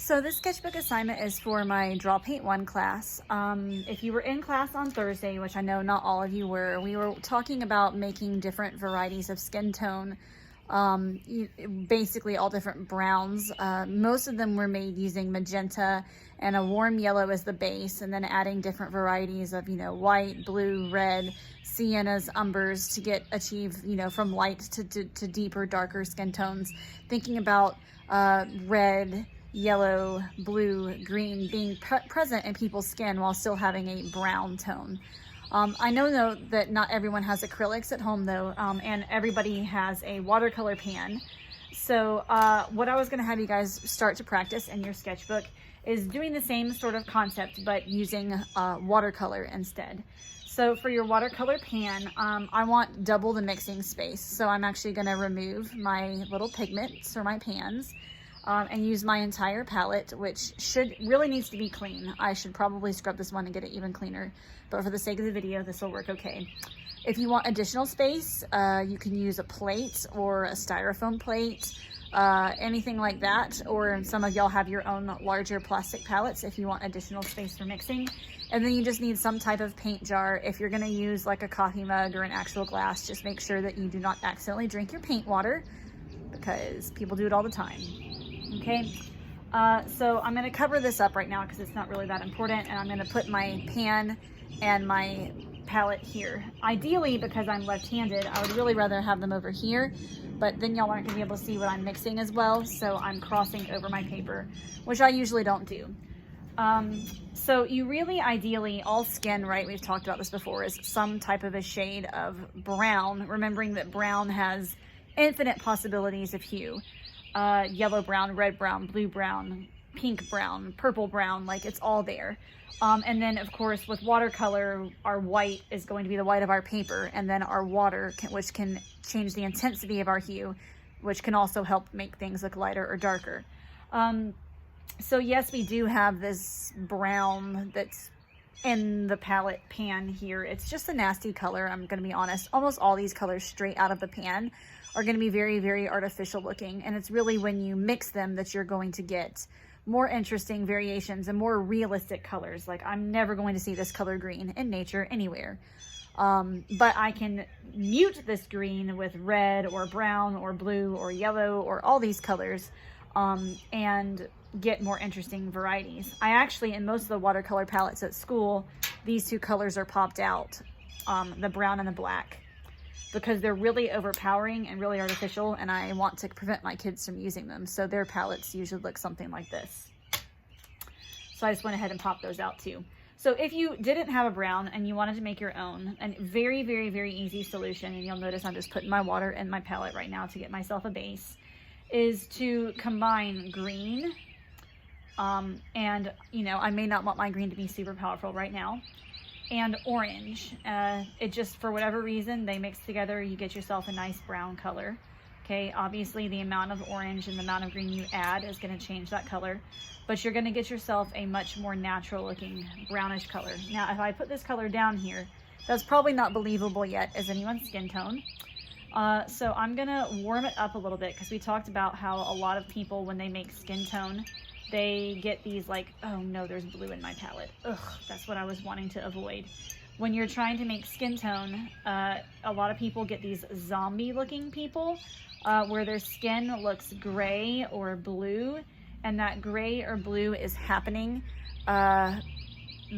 So this sketchbook assignment is for my Draw Paint 1 class. If you were in class on Thursday, which I know not all of you were, we were talking about making different varieties of skin tone, basically all different browns. Most of them were made using magenta and a warm yellow as the base, and then adding different varieties of, white, blue, red, siennas, umbers to achieve, from light to deeper, darker skin tones. Thinking about red, yellow, blue, green being present in people's skin while still having a brown tone. I know though that not everyone has acrylics at home though, and everybody has a watercolor pan. So what I was going to have you guys start to practice in your sketchbook is doing the same sort of concept but using watercolor instead. So for your watercolor pan, I want double the mixing space. So I'm actually going to remove my little pigments or my pans and use my entire palette, which really needs to be clean. I should probably scrub this one and get it even cleaner, but for the sake of the video, this will work okay. If you want additional space, you can use a plate or a styrofoam plate, anything like that, or some of y'all have your own larger plastic palettes if you want additional space for mixing. And then you just need some type of paint jar. If you're gonna use like a coffee mug or an actual glass, just make sure that you do not accidentally drink your paint water, because people do it all the time. Okay, so I'm gonna cover this up right now because it's not really that important, and I'm gonna put my pan and my palette here. Ideally, because I'm left-handed, I would really rather have them over here, but then y'all aren't gonna be able to see what I'm mixing as well, so I'm crossing over my paper, which I usually don't do. So you really ideally, all skin, right, we've talked about this before, is some type of a shade of brown, remembering that brown has infinite possibilities of hue. Yellow brown, red brown, blue brown, pink brown, purple brown, like it's all there. And then of course with watercolor, our white is going to be the white of our paper, and then our water, which can change the intensity of our hue, which can also help make things look lighter or darker. So yes, we do have this brown that's in the palette pan here. It's just a nasty color, I'm gonna be honest. Almost all these colors straight out of the pan are going to be very, very artificial looking, and it's really when you mix them that you're going to get more interesting variations and more realistic colors. Like, I'm never going to see this color green in nature anywhere, but I can mute this green with red or brown or blue or yellow or all these colors, and get more interesting varieties. I actually, in most of the watercolor palettes at school, these two colors are popped out, the brown and the black, because they're really overpowering and really artificial, and I want to prevent my kids from using them. So their palettes usually look something like this. So I just went ahead and popped those out too. So if you didn't have a brown and you wanted to make your own, a very, very, very easy solution, and you'll notice I'm just putting my water in my palette right now to get myself a base, is to combine green, and I may not want my green to be super powerful right now, and orange. It just, for whatever reason, they mix together, you get yourself a nice brown color. Okay, obviously the amount of orange and the amount of green you add is going to change that color, but you're going to get yourself a much more natural looking brownish color. Now, if I put this color down here, that's probably not believable yet as anyone's skin tone. So I'm going to warm it up a little bit, because we talked about how a lot of people, when they make skin tone, they get these like, oh no, there's blue in my palette. Ugh, that's what I was wanting to avoid. When you're trying to make skin tone, a lot of people get these zombie looking people, where their skin looks gray or blue, and that gray or blue is happening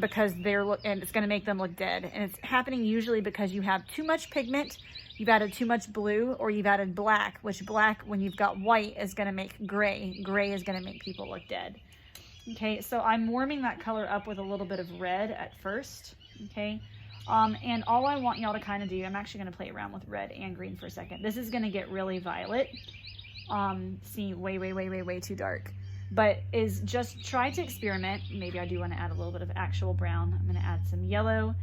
because and it's going to make them look dead. And it's happening usually because you have too much pigment, you've added too much blue, or you've added black, which black, when you've got white, is going to make gray. Gray is going to make people look dead. Okay, so I'm warming that color up with a little bit of red at first. Okay, and all I want y'all to kind of do, I'm actually going to play around with red and green for a second. This is going to get really violet. See, way too dark. But is just try to experiment. Maybe I do want to add a little bit of actual brown. I'm going to add some yellow.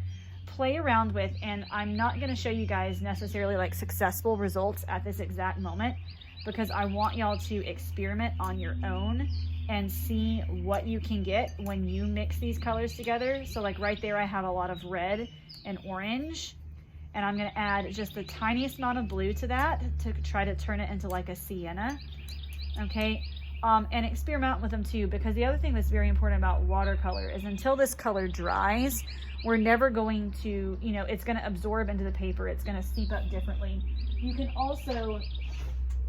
Play around with, and I'm not going to show you guys necessarily like successful results at this exact moment, because I want y'all to experiment on your own and see what you can get when you mix these colors together. So like right there, I have a lot of red and orange, and I'm going to add just the tiniest amount of blue to that to try to turn it into like a sienna. Okay, And experiment with them too, because the other thing that's very important about watercolor is until this color dries, we're never going to, you know, it's going to absorb into the paper. It's going to seep up differently. You can also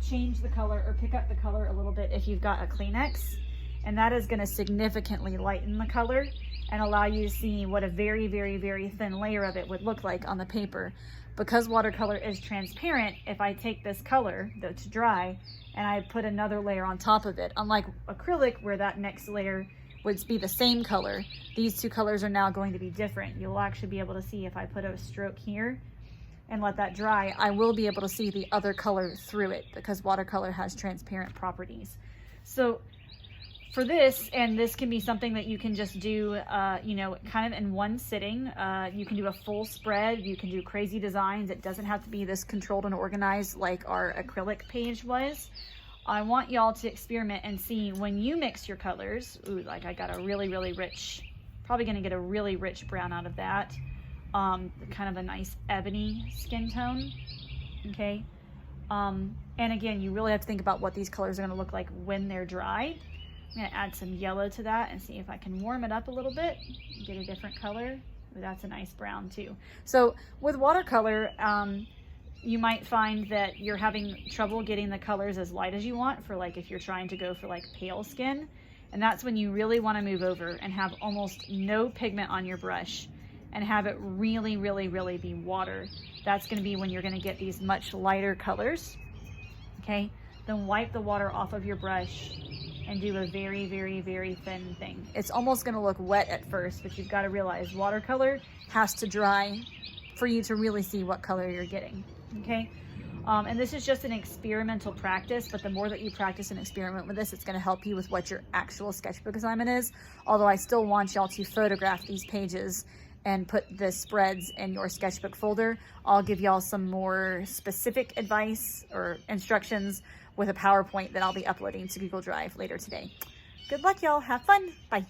change the color or pick up the color a little bit if you've got a Kleenex, and that is going to significantly lighten the color and allow you to see what a very, very, very thin layer of it would look like on the paper. Because watercolor is transparent, if I take this color that's dry and I put another layer on top of it, unlike acrylic where that next layer would be the same color, these two colors are now going to be different. You'll actually be able to see if I put a stroke here and let that dry, I will be able to see the other color through it because watercolor has transparent properties. So for this, and this can be something that you can just do, you know, kind of in one sitting. You can do a full spread. You can do crazy designs. It doesn't have to be this controlled and organized like our acrylic page was. I want y'all to experiment and see when you mix your colors. Ooh, like I got a really, really rich, probably going to get a really rich brown out of that. Kind of a nice ebony skin tone. Okay. And again, you really have to think about what these colors are going to look like when they're dry. I'm going to add some yellow to that and see if I can warm it up a little bit, get a different color. Ooh, that's a nice brown too. So with watercolor, you might find that you're having trouble getting the colors as light as you want for like if you're trying to go for like pale skin. And that's when you really want to move over and have almost no pigment on your brush and have it really, really, really be water. That's going to be when you're going to get these much lighter colors. Okay, then wipe the water off of your brush and do a very, very, very thin thing. It's almost going to look wet at first, but you've got to realize watercolor has to dry for you to really see what color you're getting. Okay, and this is just an experimental practice, but the more that you practice and experiment with this, it's going to help you with what your actual sketchbook assignment is. Although I still want y'all to photograph these pages and put the spreads in your sketchbook folder. I'll give y'all some more specific advice or instructions with a PowerPoint that I'll be uploading to Google Drive later today. Good luck, y'all. Have fun. Bye.